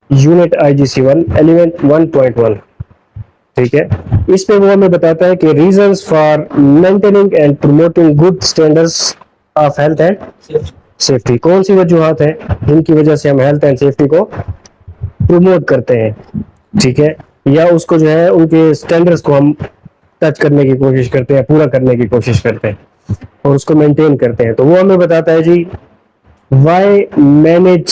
Unit IGC1 element 1.1. ٹھیک ہے، اس پہ وہ ہمیں بتاتا ہے کہ reasons for maintaining and promoting good standards of health and safety. کون سی وجوہات ہیں جن کی وجہ سے ہم ہیلتھ اینڈ سیفٹی کو پروموٹ کرتے ہیں، ٹھیک ہے، یا اس کو جو ہے ان کے اسٹینڈرڈس کو ہم ٹچ کرنے کی کوشش کرتے ہیں، پورا کرنے کی کوشش کرتے ہیں اور اس کو مینٹین کرتے ہیں. تو وہ ہمیں بتاتا ہے جی why manage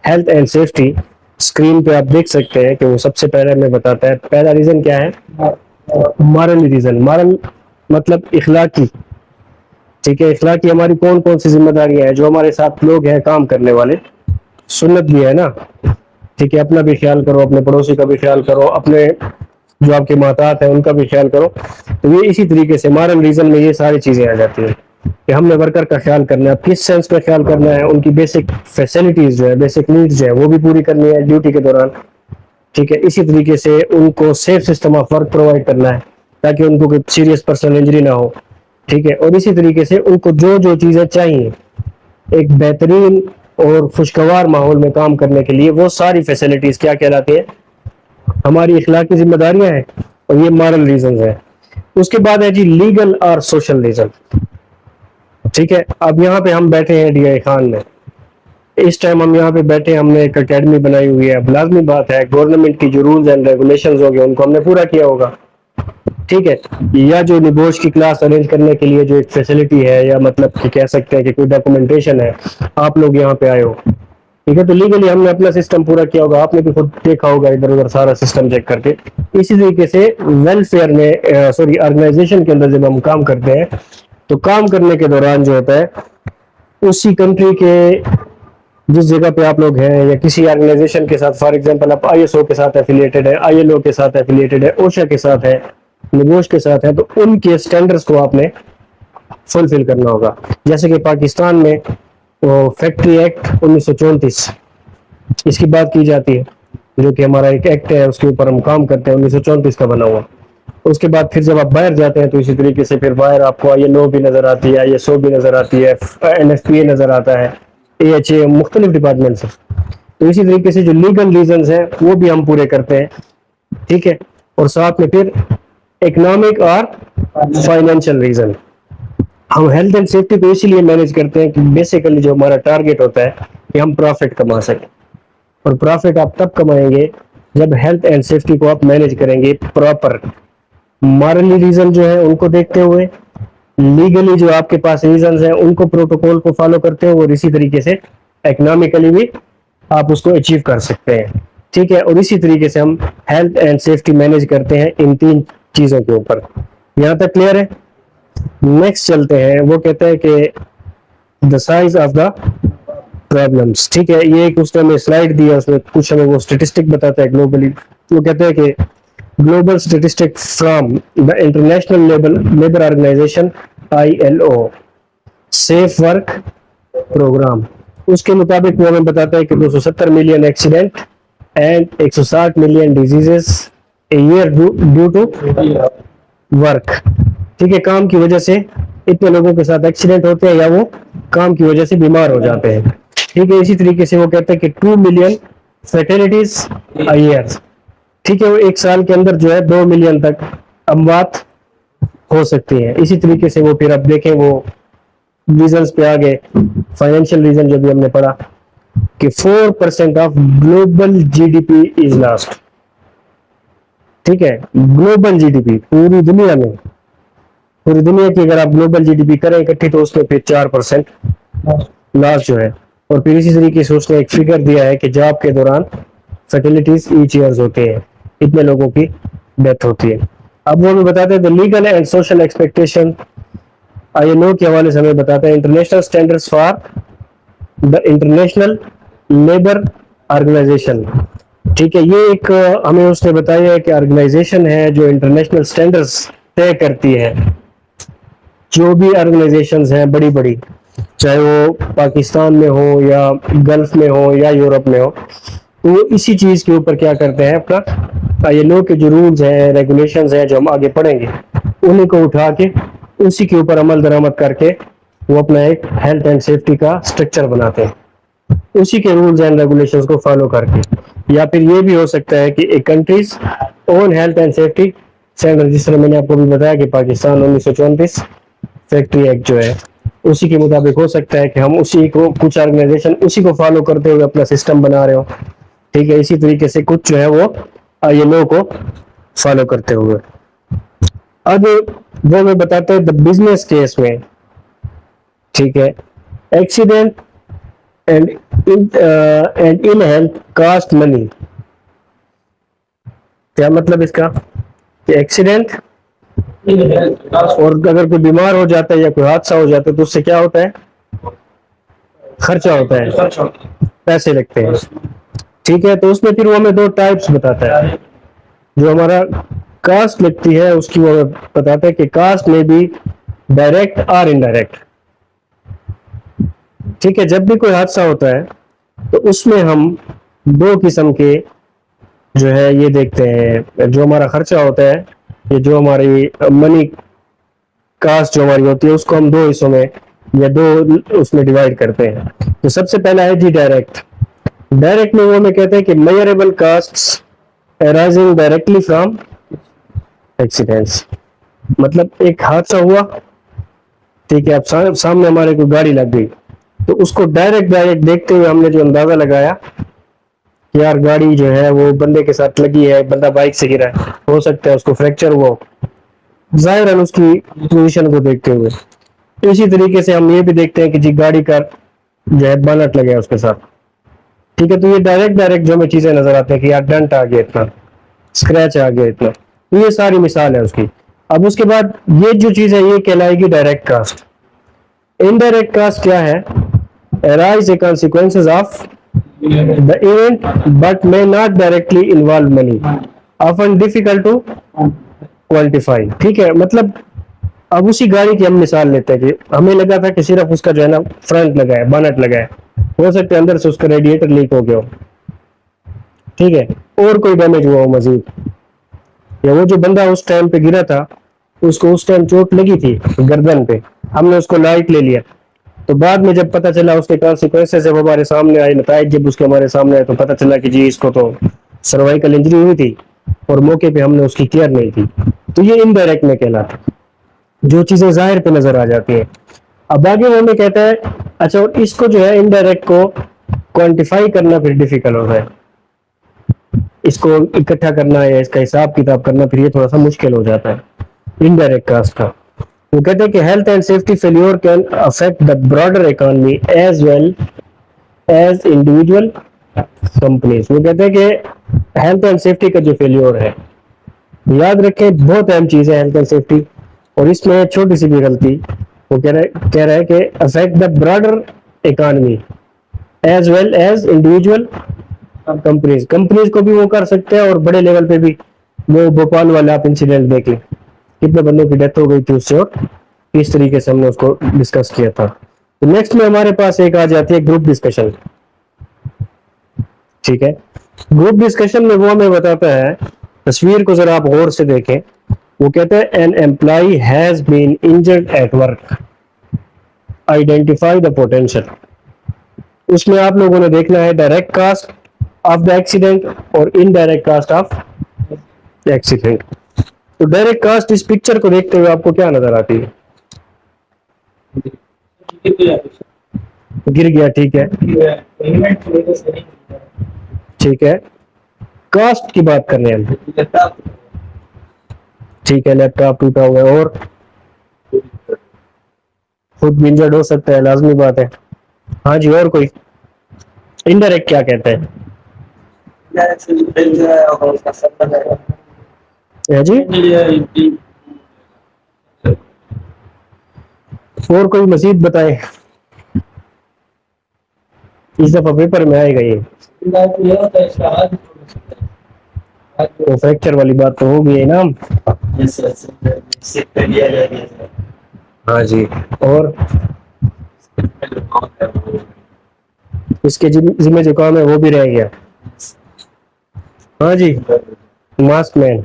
health and safety. Screen پہ آپ دیکھ سکتے ہیں کہ وہ سب سے پہلے ہمیں بتاتا ہے پہلا ریزن کیا ہے، مارل ریزن. مارل مطلب اخلاقی، ٹھیک ہے، اخلاقی ہماری کون کون سی ذمہ داریاں ہیں جو ہمارے ساتھ لوگ ہیں کام کرنے والے. سنت بھی ہے نا، ٹھیک ہے، اپنا بھی خیال کرو، اپنے پڑوسی کا بھی خیال کرو، اپنے جو آپ کے محتاط ہیں ان کا بھی خیال کرو. تو یہ اسی طریقے سے مارل ریزن میں یہ ساری چیزیں آ جاتی ہیں کہ ہم نے ورکر کا خیال کرنا ہے. کس سینس میں خیال کرنا ہے، ان کی بیسک فیسلٹیز جو ہے، بیسک نیڈز جو ہے وہ بھی پوری کرنی ہے ڈیوٹی کے دوران، ٹھیک ہے. اسی طریقے سے ان کو safe system of work provide کرنا ہے تاکہ ان کو کوئی سیریس پرسنل انجری نہ ہو، ٹھیک ہے. اور اسی طریقے سے ان کو جو جو چیزیں چاہیے ایک بہترین اور خوشگوار ماحول میں کام کرنے کے لیے، وہ ساری فیسلٹیز کیا کہلاتی ہیں، ہماری اخلاقی ذمہ داریاں ہیں اور یہ مارل ریزنز ہیں. اس کے بعد ہے جی لیگل اور سوشل ریزن. ٹھیک ہے، اب یہاں پہ ہم بیٹھے ہیں DI خان میں، اس ٹائم ہم یہاں پہ بیٹھے، ہم نے ایک اکیڈمی بنائی ہوئی ہے. اب لازمی بات ہے گورنمنٹ کی جو رولز اینڈ ریگولیشنز ہوں گے ان کو ہم نے پورا کیا ہوگا، ٹھیک ہے. یا جو نبوش کی کلاس ارینج کرنے کے لیے جو ایک فیسلٹی ہے، یا مطلب کہ کہہ سکتے ہیں کہ کوئی ڈاکومنٹیشن ہے، آپ لوگ یہاں پہ آئے ہو، ٹھیک ہے، تو لیگلی ہم نے اپنا سسٹم پورا کیا ہوگا. آپ نے بھی خود دیکھا ہوگا ادھر ادھر سارا سسٹم چیک کر کے. اسی طریقے سے ویلفیئر میں سوری آرگنائزیشن کے اندر جب ہم کام کرتے ہیں تو کام کرنے کے دوران جو ہوتا ہے اسی کنٹری کے جس جگہ پہ آپ لوگ ہیں یا کسی آرگنائزیشن کے ساتھ، فار ایگزامپل آپ ISO کے ساتھ ایفیلیٹڈ ہے، ILO کے ساتھ ایفیلیٹڈ ہے، OSHA کے ساتھ ہے، نبوش کے ساتھ ہے، تو ان کے سٹینڈرڈز کو آپ نے فلفل کرنا ہوگا. جیسے کہ پاکستان میں فیکٹری ایکٹ 1934 اس کی بات کی جاتی ہے، جو کہ ہمارا ایک ایکٹ ہے، اس کے اوپر ہم کام کرتے ہیں، 1934 کا بنا ہوا. اس کے بعد پھر جب آپ باہر جاتے ہیں تو اسی طریقے سے پھر باہر آپ کو ILO بھی نظر آتی ہے، ISO بھی نظر آتی ہے، NFPA نظر آتا ہے، AHA، مختلف ڈپارٹمنٹس. تو اسی طریقے سے جو لیگل ریزنز ہیں وہ بھی ہم پورے کرتے ہیں، ٹھیک ہے. اور ساتھ میں پھر اکنامک اور فائنینشیل ریزن. ہم ہیلتھ اینڈ سیفٹی کو اسی لیے مینج کرتے ہیں کہ بیسیکلی جو ہمارا ٹارگیٹ ہوتا ہے کہ ہم پروفٹ کما سکیں. اور پروفٹ آپ تب کمائیں گے جب ہیلتھ اینڈ سیفٹی کو آپ مینج کریں گے پراپر. مارلی ریزن جو ہے ان کو دیکھتے ہوئے، لیگلی جو آپ کے پاس ریزنز ہیں ان کو پروٹوکول کو فالو کرتے ہوئے، اور اسی طریقے سے اکنامکلی بھی آپ اس کو اچیو کر سکتے ہیں، ٹھیک ہے. اور اسی طریقے سے ہم ہیلتھ اینڈ سیفٹی مینج کرتے ہیں ان تین چیزوں کے اوپر. یہاں تک کلیئر ہے؟ نیکسٹ چلتے ہیں. وہ کہتے ہیں کہ the size of the problems, ٹھیک ہے. یہ ایک اس نے ہمیں سلائڈ دیا، اس میں کچھ ہمیں وہ اسٹیٹسٹک بتاتا ہے گلوبلی. وہ کہتے ہیں کہ global statistic from the international labour Organization ILO safe work programme, اس کے مطابق وہ ہمیں بتاتا ہے کہ 270 million accident and 160 million diseases a year due to work, ٹھیک ہے. کام کی وجہ سے اتنے لوگوں کے ساتھ ایکسیڈنٹ ہوتے ہیں یا وہ کام کی وجہ سے بیمار ہو جاتے ہیں، ٹھیک ہے. اسی طریقے سے وہ کہتے ہیں کہ 2 ملین فیٹلٹیز اے ایئر، ٹھیک ہے. وہ ایک سال کے اندر جو ہے 2 ملین تک اموات ہو سکتی ہیں. اسی طریقے سے وہ پھر اب دیکھیں وہ ریزنز پہ آگے فائنینشیل ریزن جو بھی ہم نے پڑھا کہ 4% of global GDP is last, ٹھیک ہے. گلوبل GDP پوری دنیا میں، پوری دنیا کی اگر آپ گلوبل GDP کریں اکٹھی تو اس میں پھر 4% لاس جو ہے. اور پھر اسی طریقے سے اس نے ایک فگر دیا ہے کہ جاب کے دوران فرٹیلٹیز ایچ ایئرز ہوتے ہیں، اتنے لوگوں کی ڈیتھ ہوتی ہے. اب وہ ہمیں بتاتے ہیں legal and social expectation ILO کے حوالے سے ہمیں بتاتا ہے international standards for the international labour organisation, ٹھیک ہے. یہ ایک ہمیں اس نے بتایا ہے کہ آرگنائزیشن ہے جو انٹرنیشنل اسٹینڈرڈس طے کرتی ہے. جو بھی آرگنائزیشنز ہیں بڑی بڑی، چاہے وہ پاکستان میں ہو یا گلف میں ہو یا یورپ میں ہو، تو وہ اسی چیز کے اوپر کیا کرتے ہیں، اپنا ILO کے جو رولز ہیں ریگولیشنز ہیں جو ہم آگے پڑھیں گے انہیں کو اٹھا کے اسی کے اوپر عمل درآمد کر کے وہ اپنا ایک ہیلتھ اینڈ سیفٹی کا اسٹرکچر بناتے ہیں اسی کے رولز اینڈ ریگولیشنز کو فالو کر کے. یا پھر یہ بھی ہو سکتا ہے کہ ایک countries own health and safety standard, جس طرح میں نے آپ کو بھی بتایا کہ پاکستان 1934 فیکٹری ایکٹ جو ہے اسی کے مطابق ہو سکتا ہے کہ ہم اسی کو کچھ آرگنائزیشن اسی کو فالو کرتے ہوئے اپنا سسٹم بنا رہے ہو. ٹھیک ہے، اسی طریقے سے کچھ جو ہے وہ ILO کو فالو کرتے ہوئے. اب وہ میں بتاتا ہوں دا بزنس کیس میں. ٹھیک ہے، accident and in health cost money. کیا مطلب اس کا کہ ایکسیڈنٹ اور اگر کوئی بیمار ہو جاتا ہے یا کوئی حادثہ ہو جاتا ہے تو اس سے کیا ہوتا ہے؟ خرچہ ہوتا ہے، پیسے لگتے ہیں. ٹھیک ہے، تو اس میں پھر وہ ہمیں دو ٹائپس بتاتا ہے. جو ہمارا کاسٹ لگتی ہے اس کی وہ بتاتا ہے کہ کاسٹ میں بھی ڈائریکٹ اور انڈائریکٹ. ٹھیک ہے، جب بھی کوئی حادثہ ہوتا ہے تو اس میں ہم دو قسم کے جو ہے یہ دیکھتے ہیں. جو ہمارا خرچہ ہوتا ہے، یہ جو ہماری منی کاسٹ جو ہماری ہوتی ہے اس کو ہم دو حصوں میں یا دو اس میں ڈیوائڈ کرتے ہیں. تو سب سے پہلا ہے جی ڈائریکٹ. ڈائریکٹ میں وہ ہمیں کہتے ہیں کہ میئریبل casts arising directly from accidents. مطلب ایک حادثہ ہوا، ٹھیک ہے، اب سامنے ہمارے کوئی گاڑی لگ گئی تو اس کو ڈائریکٹ دیکھتے ہوئے ہم نے جو اندازہ لگایا کہ یار گاڑی جو ہے وہ بندے کے ساتھ لگی ہے، بندہ بائک سے گرا ہے، ہو سکتا ہے اس کو فریکچر ہوا، ظاہر اس کی پوزیشن کو دیکھتے ہوئے. اسی طریقے سے ہم یہ بھی دیکھتے ہیں کہ جی گاڑی کا جو ہے بانٹ لگا ہے اس کے ساتھ. ٹھیک ہے، تو یہ ڈائریکٹ جو ہمیں چیزیں نظر آتی ہیں کہ یار ڈنٹ آ گیا اتنا، اسکریچ آ گیا اتنا، یہ ساری مثال ہے اس کی. اب اس کے بعد یہ جو چیز ہے یہ کہلائے گی ڈائریکٹ کاسٹ. انڈائریکٹ کاسٹ کیا ہے؟ arise a consequences of the event but may not directly involve money, often difficult to quantify. ٹھیک ہے، مطلب اب اسی گاڑی کی ہم مثال لیتے ہیں کہ ہمیں لگا تھا کہ صرف اس کا جو ہے نا فرنٹ لگا ہے، بانٹ لگا ہے، ہو سکتا ہے اندر سے اس کا ریڈیٹر لیک ہو گیا ہو. ٹھیک ہے، اور کوئی ڈیمیج ہوا ہو مزید، یا وہ جو بندہ اس ٹائم پہ گرا تھا اس کو اس ٹائم چوٹ لگی تھی گردن پہ، ہم نے اس کو لائٹ لے لیا، تو بعد میں جب پتا چلا اس کے کانسیکوینسز جب ہمارے سامنے آئے، نتائج جب اس کے ہمارے سامنے آئے تو پتا چلا کہ جی اس کو تو سروائیکل انجری ہوئی تھی اور موقع پہ ہم نے اس کی کیئر نہیں کی. تو یہ انڈائریکٹ میں کہلاتا ہے، جو چیزیں ظاہر پہ نظر آ جاتی ہیں. اب آگے وہ ہمیں کہتا ہے اچھا اور اس کو جو ہے انڈائریکٹ کو کوانٹیفائی کرنا پھر ڈیفیکلٹ ہوتا ہے، اس کو اکٹھا کرنا یا اس کا حساب کتاب کرنا پھر یہ تھوڑا سا مشکل ہو جاتا ہے انڈائریکٹ کاسٹ کا. وہ کہتے ہیں کہ health and safety failure can affect the broader economy as well as individual companies. وہ کہتے ہیں کہ ہیلتھ اینڈ سیفٹی کا جو فیلور ہے، یاد رکھیں بہت اہم چیز ہے ہیلتھ اینڈ سیفٹی، اور اس میں چھوٹی سی بھی غلطی وہ کہہ رہا ہے کہ affect the broader economy as well as individual companies کو بھی وہ کر سکتے ہیں، اور بڑے لیول پہ بھی. وہ بھوپال والا آپ انسیڈنٹ دیکھ لیں، کتنے بندوں کی ڈیتھ ہو گئی تھی اس سے، اور اس طریقے سے ہم نے اس کو ڈسکس کیا تھا. نیکسٹ میں ہمارے پاس ایک آ جاتی ہے گروپ ڈسکشن. ٹھیک ہے، گروپ ڈسکشن میں وہ ہمیں بتاتا ہے، تصویر کو ذرا آپ غور سے دیکھیں. وہ کہتے ہیں an employee has been injured at work, identify the potential. اس میں آپ لوگوں نے دیکھنا ہے direct cost of the accident اور انڈائریکٹ کاسٹ آف ایکسیڈنٹ. تو ڈائریکٹ کاسٹ اس پکچر کو دیکھتے ہوئے آپ کو کیا نظر آتی ہے؟ گر گیا، ٹھیک ہے، ٹھیک ہے، کاسٹ کی بات کر رہے ہیں ہم. ٹھیک ہے، لیپ ٹاپ ٹوٹا ہوا ہے، اور خود انجرڈ ہو سکتا ہے، لازمی بات ہے. ہاں جی، اور کوئی انڈائریکٹ کیا کہتے ہیں؟ جی اور کوئی مزید بتائیں، اس دفعہ پیپر میں آئے گا یہ. تو فریکچر والی بات تو ہو گئی ہے نا. ہاں جی، اور اس کے ذمہ جو کام ہے وہ بھی رہ گیا. ہاں جی، ماسک مین.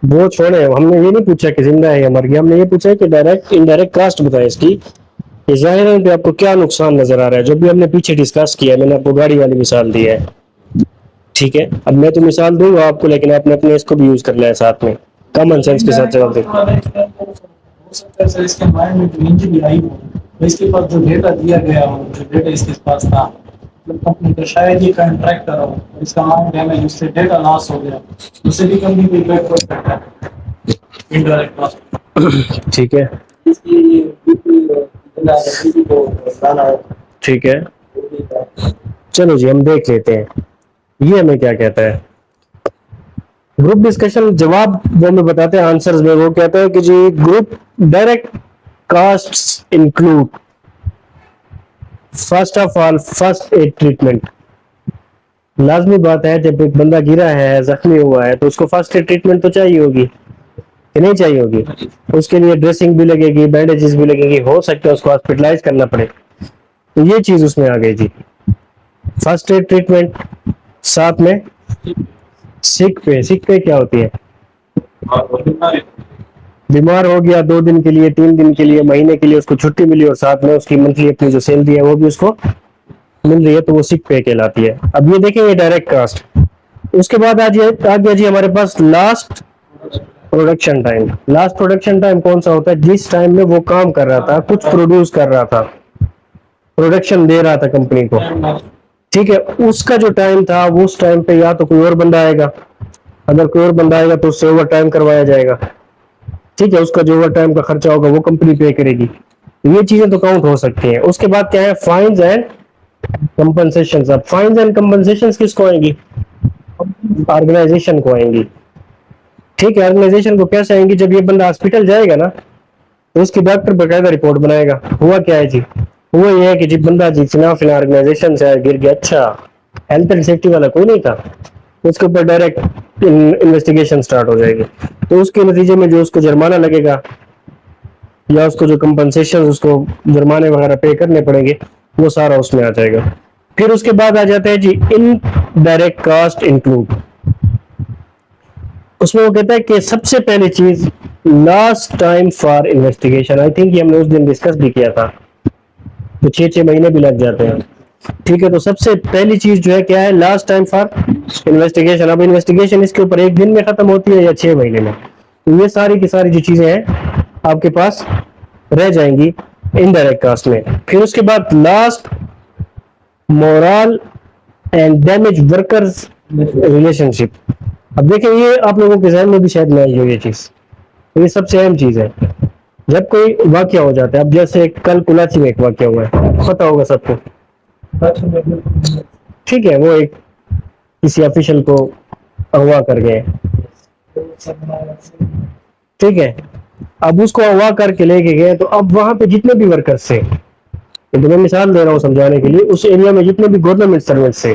وہ چھوڑے, ہم نے یہ نہیں پوچھا کہ زندہ ہے یا مر گیا، ہم نے یہ پوچھا کہ ڈائریکٹ انڈائریکٹ کاسٹ بتائے اس کی، کہ ظاہر پہ آپ کو کیا نقصان نظر آ رہا ہے. جو بھی ہم نے پیچھے ڈسکس کیا ہے، میں نے آپ کو گاڑی والی مثال دی ہے. ٹھیک ہے، اب میں تو مثال دوں گا آپ کو، لیکن آپ نے اپنے اس کو بھی یوز کر لیا ہے ساتھ میں، کامن سینس کے ساتھ جواب دیں. ہو سکتا ہے سر اس کے مائنڈ میں جو انجری آئی ہو، اس کے پاس جو ڈیٹا دیا گیا ہو، جو ڈیٹا اس کے پاس تھا کمپنی کا، شاید یہ کنٹریکٹ کرا ہو، اس کا مائنڈ ڈیمیج، اس سے ڈیٹا لاس ہو گیا، اس سے بھی کمپنی کو امپیکٹ ہو سکتا ہے انڈائریکٹ کاسٹ. ٹھیک ہے، اس کی ٹھیک ہے، چلو جی ہم دیکھ لیتے ہیں یہ ہمیں کیا کہتا ہے. گروپ ڈسکشن جواب وہ ہمیں بتاتے ہیں آنسرز میں، وہ کہتا ہے کہ جی group direct cost include first of all first aid treatment. لازمی بات ہے جب ایک بندہ گرا ہے، زخمی ہوا ہے، تو اس کو فرسٹ ایڈ ٹریٹمنٹ تو چاہیے ہوگی کہ نہیں چاہیے ہوگی. اس کے لیے ڈریسنگ بھی لگے گی، بینڈیجز بھی لگے گی، ہو سکتا ہے اس کو ہاسپٹلائز کرنا پڑے. تو یہ چیز اس میں آ گئی جی، فرسٹ ایڈ ٹریٹمنٹ. ساتھ میں سک پے. سک پے کیا ہوتی ہے؟ بیمار ہو گیا 2 دن کے لیے، 3 دن کے لیے، مہینے کے لیے اس کو چھٹی ملی، اور ساتھ میں اس کی منتھلی اپنی جو سیلری ہے وہ بھی اس کو مل رہی ہے، تو وہ سک پے کہلاتی ہے. اب یہ دیکھیں یہ ڈائریکٹ کاسٹ. اس کے بعد آ گیا جی ہمارے پاس lost production time. Lost production time کون سا ہوتا ہے؟ جس ٹائم میں وہ کام کر رہا تھا، کچھ پروڈیوس کر رہا تھا، پروڈکشن دے رہا تھا کمپنی کو. ٹھیک ہے، اس کا جو ٹائم تھا اس ٹائم پہ یا تو کوئی اور بندہ آئے گا، اگر کوئی اور بندہ آئے گا تو اس سے اوور ٹائم کروایا جائے گا. ٹھیک ہے، اس کا جو اوور ٹائم کا خرچہ ہوگا وہ کمپنی پے کرے گی. یہ چیزیں تو کاؤنٹ ہو سکتی ہیں. اس کے بعد کیا ہے؟ Fines and compensation. اب فائنز اینڈ کمپنسیشن کس کو آئیں گی؟ آرگنائزیشن کو آئیں گی. ٹھیک ہے، آرگنائزیشن کو کیسے آئیں گی؟ جب یہ بندہ ہاسپٹل جائے گا نا تو اس کی ڈاکٹر باقاعدہ رپورٹ بنائے گا. ہوا کیا ہے جی؟ ہوا یہ ہے کہ جی بندہ جی فلاں آرگنائزیشن سے گر گیا. اچھا، ہیلتھ اینڈ سیفٹی والا کوئی نہیں تھا، اس کے اوپر ڈائریکٹ انویسٹیگیشن سٹارٹ ہو جائے گی. تو اس کے نتیجے میں جو اس کو جرمانہ لگے گا یا اس کو جو کمپنسیشن، اس کو جرمانے وغیرہ پے کرنے پڑیں گے، وہ سارا اس میں آ جائے گا. پھر اس کے بعد آ جاتا ہے جی ان ڈائریکٹ کاسٹ انکلوڈ. اس میں وہ کہتا ہے کہ سب سے پہلی چیز last time for investigation. I think یہ ہم نے اس دن ڈسکس بھی کیا تھا، تو 6 مہینے بھی لگ جاتے ہیں. ٹھیک ہے، تو سب سے پہلی چیز جو ہے کیا ہے؟ Last time for investigation. اب انویسٹیگیشن اس کے اوپر 1 دن میں ختم ہوتی ہے یا 6 مہینے میں؟ تو یہ ساری کی ساری جو چیزیں ہیں آپ کے پاس رہ جائیں گی انڈائریکٹ کاسٹ میں. پھر اس کے بعد lost morale and damage workers relationship. اب دیکھیں یہ آپ لوگوں کے ذہن میں بھی شاید نہ آئی ہو یہ چیز، یہ سب سے اہم چیز ہے. جب کوئی واقعہ ہو جاتا ہے، اب جیسے کل کلاچی میں ایک واقعہ ہوا ہے، پتا ہوگا سب کو. ٹھیک ہے، وہ ایک کسی آفیشل کو اغوا کر گئے. ٹھیک ہے، اب اس کو اغوا کر کے لے کے گئے، تو اب وہاں پہ جتنے بھی ورکرز تھے، تو میں مثال دے رہا ہوں سمجھانے کے لیے، اس ایریا میں جتنے بھی گورنمنٹ سروس تھے،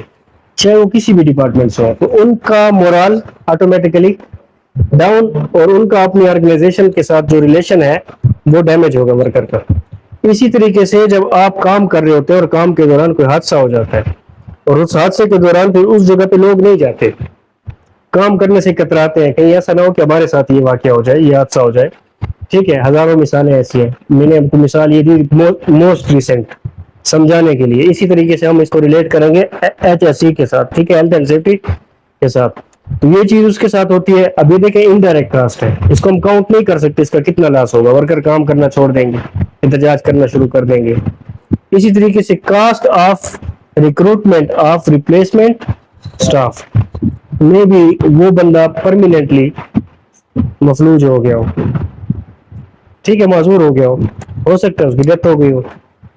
چاہے وہ کسی بھی ڈپارٹمنٹ سے ہو، تو ان کا مورال آٹومیٹیکلی ڈاؤن، اور ان کا اپنی آرگنائزیشن کے ساتھ جو ریلیشن ہے وہ ڈیمیج ہوگا ورکر کا. اسی طریقے سے جب آپ کام کر رہے ہوتے ہیں اور کام کے دوران کوئی حادثہ ہو جاتا ہے، اور اس حادثے کے دوران پھر اس جگہ پہ لوگ نہیں جاتے، کام کرنے سے کتراتے ہیں، کہیں ایسا نہ ہو کہ ہمارے ساتھ یہ واقعہ ہو جائے، یہ حادثہ ہو جائے. ٹھیک ہے، ہزاروں مثالیں ایسی ہیں، میں نے آپ کو مثال یہ دی موسٹ ریسنٹ سمجھانے کے لیے. اسی طریقے سے ہم اس کو ریلیٹ کریں گے ایچ ایس سی کے ساتھ. ٹھیک ہے، ہیلتھ اینڈ سیفٹی کے ساتھ. تو یہ چیز اس کے ساتھ ہوتی ہے. ابھی دیکھیں انڈائریکٹ کاسٹ ہے، اس کو ہم کاؤنٹ نہیں کر سکتے، اس کا کتنا لاس ہوگا. ورکر کام کرنا چھوڑ دیں گے، احتجاج کرنا شروع کر دیں گے. اسی طریقے سے cost of recruitment of replacement staff میں بھی وہ بندہ پرماننٹلی مفلوج ہو گیا ہو، ٹھیک ہے، معذور ہو گیا ہو سکتا ہے اس کی ڈیتھ ہو گئی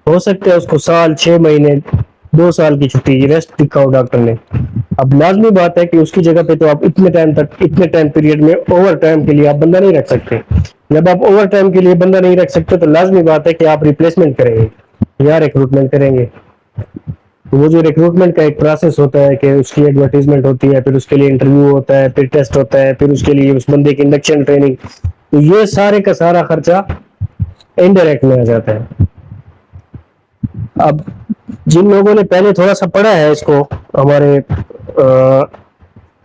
ہو سکتا ہے اس کو سال 6 مہینے 2 سال کی چھٹی ریسٹ لکھا ہو ڈاکٹر نے. اب لازمی بات ہے کہ اس کی جگہ پہ تو آپ اتنے ٹائم تک، اتنے ٹائم پیریڈ میں اوور ٹائم کے لیے آپ بندہ نہیں رکھ سکتے. جب آپ اوور ٹائم کے لیے بندہ نہیں رکھ سکتے تو لازمی بات ہے کہ آپ ریپلیسمنٹ کریں گے یا ریکروٹمنٹ کریں گے. وہ جو ریکروٹمنٹ کا ایک پروسیس ہوتا ہے کہ اس کی ایڈورٹیزمنٹ ہوتی ہے، پھر اس کے لیے انٹرویو ہوتا ہے، پھر ٹیسٹ ہوتا ہے، پھر اس کے لیے اس بندے کی انڈکشن ٹریننگ، تو یہ سارے کا سارا خرچہ انڈائریکٹ میں آ جاتا ہے. اب جن لوگوں نے پہلے تھوڑا سا پڑھا ہے اس کو، ہمارے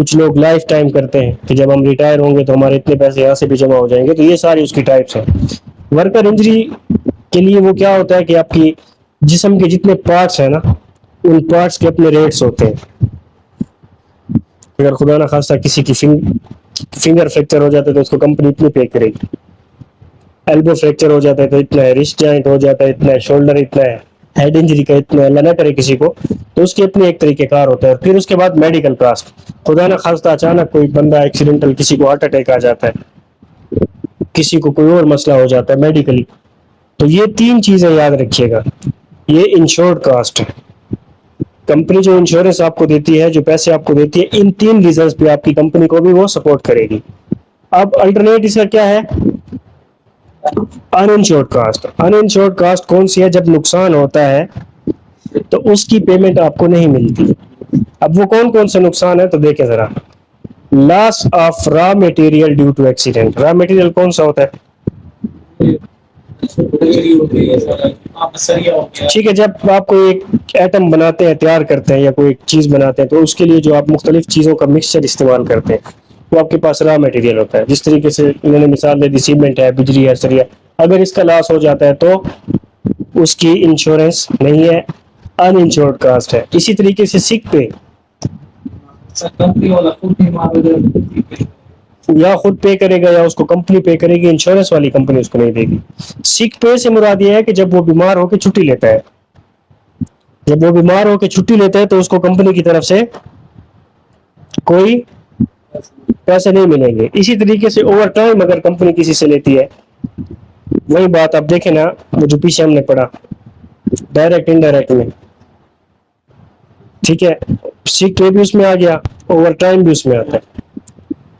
کچھ لوگ لائف ٹائم کرتے ہیں کہ جب ہم ریٹائر ہوں گے تو ہمارے اتنے پیسے یہاں سے بھی جمع ہو جائیں گے. تو یہ ساری اس کی ٹائپس ہیں. ورکر انجری کے لیے وہ کیا ہوتا ہے کہ آپ کی جسم کے جتنے پارٹس ہیں نا ان پارٹس کے اپنے ریٹس ہوتے ہیں. اگر خدا نہ خواستہ کسی کی فنگر فریکچر ہو جاتا ہے تو اس کو کمپنی اتنی پے کرے گی. ایلبو فریکچر ہو جاتا ہے تو اتنا ہے, رسٹ جوائنٹ ہو جاتا ہے اتنا ہے, شولڈر اتنا ہے, ہیڈ انجری کا اتنا ہے, اللہ نہ کرے کسی کو, تو اس کے اپنے ایک طریقہ کار ہوتا ہے. پھر اس کے بعد میڈیکل کاسٹ, خدا نہ خواستہ اچانک کوئی بندہ ایکسیڈنٹل, کسی کو ہارٹ اٹیک آ جاتا ہے, کسی کو کوئی اور مسئلہ ہو جاتا ہے میڈیکلی, تو یہ 3 چیزیں یاد رکھیے گا. یہ انشورڈ کاسٹ ہے. کمپنی جو انشورنس آپ کو دیتی ہے, جو پیسے آپ کو دیتی ہے, ان 3 ریزنز پہ آپ کی کمپنی کو بھی وہ سپورٹ کرے گی. اب الٹرنیٹ اس کا کیا ہے؟ ان انشورڈ کاسٹ. ان انشورڈ کاسٹ کون سی ہے؟ جب نقصان ہوتا ہے تو اس کی پیمنٹ آپ کو نہیں ملتی. اب وہ کون کون سے نقصان ہے تو دیکھیں ذرا. Loss of raw material due to accident. Raw material کون سا ہوتا ہے؟ ٹھیک ہے, جب آپ کوئی ایک ایٹم بناتے ہیں, تیار کرتے ہیں, یا کوئی چیز بناتے ہیں, تو اس کے لیے جو آپ مختلف چیزوں کا مکسچر استعمال کرتے ہیں وہ آپ کے پاس را مٹیریل ہوتا ہے. جس طریقے سے انہوں نے مثال دے دی, سیمنٹ ہے, بجلی ہے, سریا. اگر اس کا لاس ہو جاتا ہے تو اس کی انشورنس نہیں ہے, ان انشورڈ کاسٹ ہے. اسی طریقے سے سکھ پہ یا خود پے کرے گا یا اس کو کمپنی پے کرے گی, انشورنس والی کمپنی اس کو نہیں دے گی. سکھ پے سے مراد یہ ہے کہ جب وہ بیمار ہو کے چھٹی لیتا ہے, جب وہ بیمار ہو کے چھٹی لیتا ہے تو اس کو کمپنی کی طرف سے کوئی پیسے نہیں ملیں گے. اسی طریقے سے اوور ٹائم اگر کمپنی کسی سے لیتی ہے, وہی بات آپ دیکھیں نا, وہ جو پیچھے ہم نے پڑھا ڈائریکٹ انڈائریکٹ میں, ٹھیک ہے, سکھ پے بھی اس میں آ گیا, اوور ٹائم بھی اس میں آتا ہے.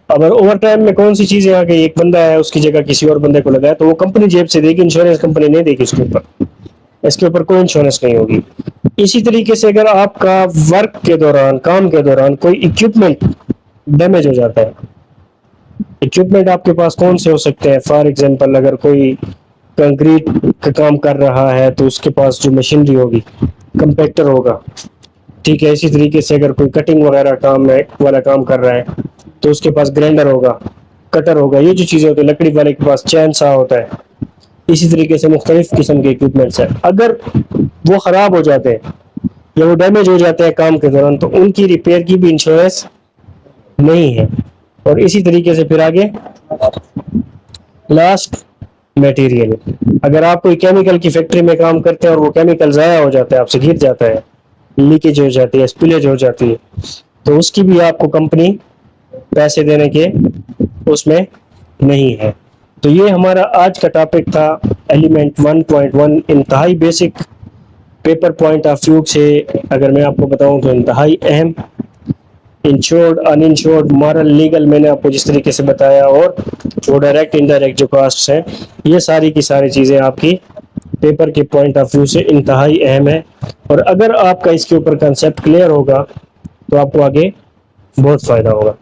اگر اوور ٹائم میں کون سی چیزیں آ گئی, ایک بندہ ہے اس کی جگہ کسی اور بندے کو لگایا, تو وہ کمپنی جیب سے دے گی, انشورنس کمپنی نہیں دے گی اس کے اوپر, اس کے اوپر کوئی انشورنس نہیں ہوگی. اسی طریقے سے اگر آپ کا ورک کے دوران, کام کے دوران کوئی اکوپمنٹ ڈیمیج ہو جاتا ہے, اکوپمنٹ آپ کے پاس کون سے ہو سکتے ہیں؟ فار ایگزامپل اگر کوئی کنکریٹ کا کام کر رہا ہے تو اس کے پاس جو مشینری ہوگی کمپیکٹر ہوگا, ٹھیک ہے. اسی طریقے سے اگر کوئی کٹنگ وغیرہ والا کام کر رہا ہے تو اس کے پاس گرائنڈر ہوگا, کٹر ہوگا, یہ جو چیزیں ہوتی ہیں. لکڑی والے کے پاس چین سا ہوتا ہے. اسی طریقے سے مختلف قسم کے اکوپمنٹس ہیں. اگر وہ خراب ہو جاتے ہیں یا وہ ڈیمیج ہو جاتے ہیں کام کے دوران, تو ان کی ریپیئر کی بھی انشورنس نہیں ہے. اور اسی طریقے سے پھر آگے لاسٹ میٹیریل. اگر آپ کوئی کیمیکل کی فیکٹری میں کام کرتے ہیں اور وہ کیمیکل ضائع ہو جاتا ہے, آپ سے گر جاتا ہے, لیکیج ہو جاتی ہے, اسپلیج ہو جاتی ہے, تو اس کی بھی آپ کو کمپنی پیسے دینے کے اس میں نہیں ہے. تو یہ ہمارا آج کا ٹاپک تھا ایلیمنٹ 1.1. انتہائی basic paper point of view سے اگر میں آپ کو بتاؤں تو انتہائی اہم. Insured, uninsured, moral, legal میں نے آپ کو جس طریقے سے بتایا, اور وہ ڈائریکٹ انڈائریکٹ جو کاسٹس ہیں, یہ ساری کی ساری چیزیں آپ کی پیپر کے پوائنٹ آف ویو سے انتہائی اہم ہے. اور اگر آپ کا اس کے اوپر کنسیپٹ کلیئر ہوگا تو آپ کو آگے بہت فائدہ ہوگا.